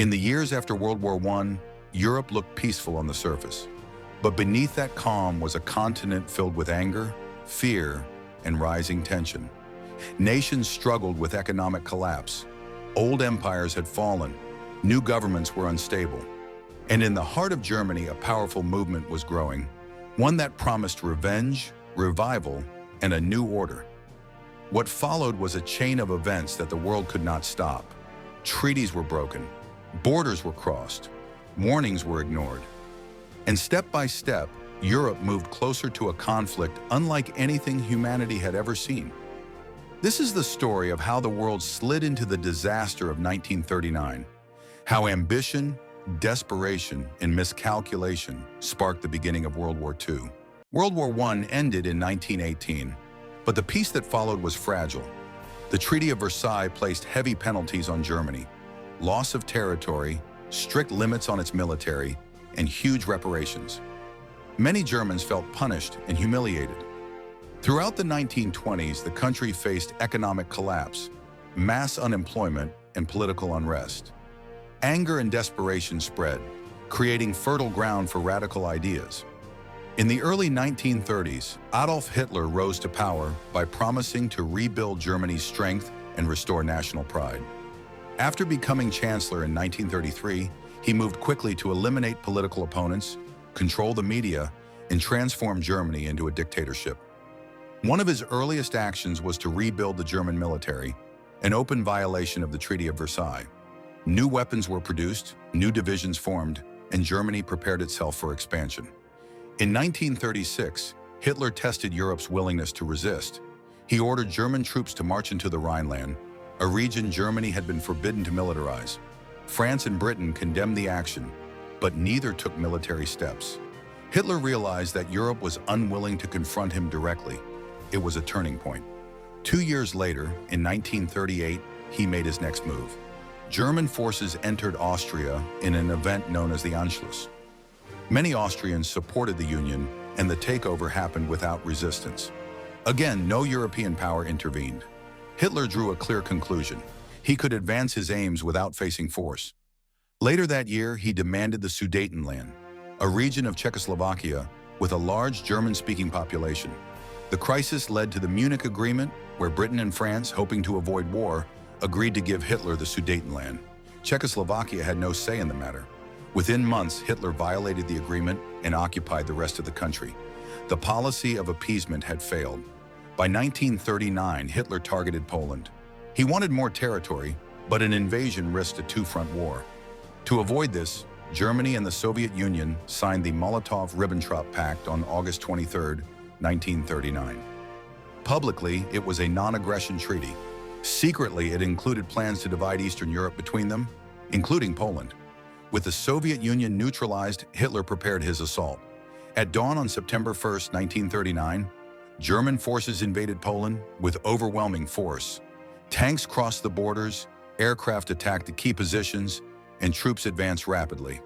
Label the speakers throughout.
Speaker 1: In the years after World War I, Europe looked peaceful on the surface. But beneath that calm was a continent filled with anger, fear, and rising tension. Nations struggled with economic collapse. Old empires had fallen. New governments were unstable. And in the heart of Germany, a powerful movement was growing, one that promised revenge, revival, and a new order. What followed was a chain of events that the world could not stop. Treaties were broken, borders were crossed, warnings were ignored. And step by step, Europe moved closer to a conflict unlike anything humanity had ever seen. This is the story of how the world slid into the disaster of 1939, how ambition, desperation, and miscalculation sparked the beginning of World War II. World War I ended in 1918, but the peace that followed was fragile. The Treaty of Versailles placed heavy penalties on Germany, loss of territory, strict limits on its military, and huge reparations. Many Germans felt punished and humiliated. Throughout the 1920s, the country faced economic collapse, mass unemployment, and political unrest. Anger and desperation spread, creating fertile ground for radical ideas. In the early 1930s, Adolf Hitler rose to power by promising to rebuild Germany's strength and restore national pride. After becoming chancellor in 1933, he moved quickly to eliminate political opponents, control the media, and transform Germany into a dictatorship. One of his earliest actions was to rebuild the German military, an open violation of the Treaty of Versailles. New weapons were produced, new divisions formed, and Germany prepared itself for expansion. In 1936, Hitler tested Europe's willingness to resist. He ordered German troops to march into the Rhineland, a region Germany had been forbidden to militarize. France and Britain condemned the action, but neither took military steps. Hitler realized that Europe was unwilling to confront him directly. It was a turning point. 2 years later, in 1938, he made his next move. German forces entered Austria in an event known as the Anschluss. Many Austrians supported the Union, and the takeover happened without resistance. Again, no European power intervened. Hitler drew a clear conclusion. He could advance his aims without facing force. Later that year, he demanded the Sudetenland, a region of Czechoslovakia with a large German-speaking population. The crisis led to the Munich Agreement, where Britain and France, hoping to avoid war, agreed to give Hitler the Sudetenland. Czechoslovakia had no say in the matter. Within months, Hitler violated the agreement and occupied the rest of the country. The policy of appeasement had failed. By 1939, Hitler targeted Poland. He wanted more territory, but an invasion risked a two-front war. To avoid this, Germany and the Soviet Union signed the Molotov Ribbentrop Pact on August 23, 1939. Publicly, it was a non-aggression treaty. Secretly, it included plans to divide Eastern Europe between them, including Poland. With the Soviet Union neutralized, Hitler prepared his assault. At dawn on September 1, 1939, German forces invaded Poland with overwhelming force. Tanks crossed the borders, aircraft attacked the key positions, and troops advanced rapidly.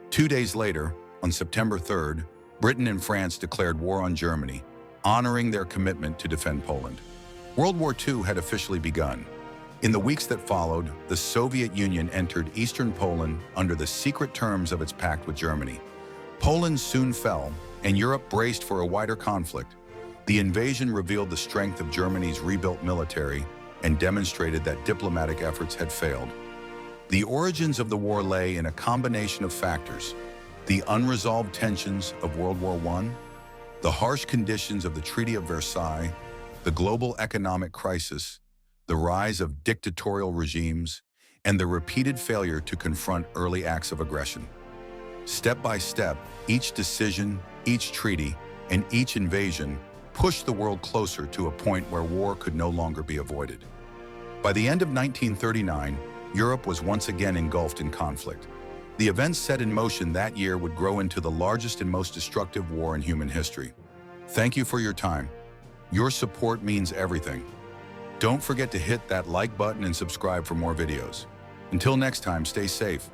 Speaker 1: 2 days later, on September 3rd, Britain and France declared war on Germany, honoring their commitment to defend Poland. World War II had officially begun. In the weeks that followed, the Soviet Union entered eastern Poland under the secret terms of its pact with Germany. Poland soon fell, and Europe braced for a wider conflict. The invasion revealed the strength of Germany's rebuilt military and demonstrated that diplomatic efforts had failed. The origins of the war lay in a combination of factors: the unresolved tensions of World War I, the harsh conditions of the Treaty of Versailles, the global economic crisis, the rise of dictatorial regimes, and the repeated failure to confront early acts of aggression. Step by step, each decision, each treaty, and each invasion pushed the world closer to a point where war could no longer be avoided. By the end of 1939, Europe was once again engulfed in conflict. The events set in motion that year would grow into the largest and most destructive war in human history. Thank you for your time. Your support means everything. Don't forget to hit that like button and subscribe for more videos. Until next time, stay safe.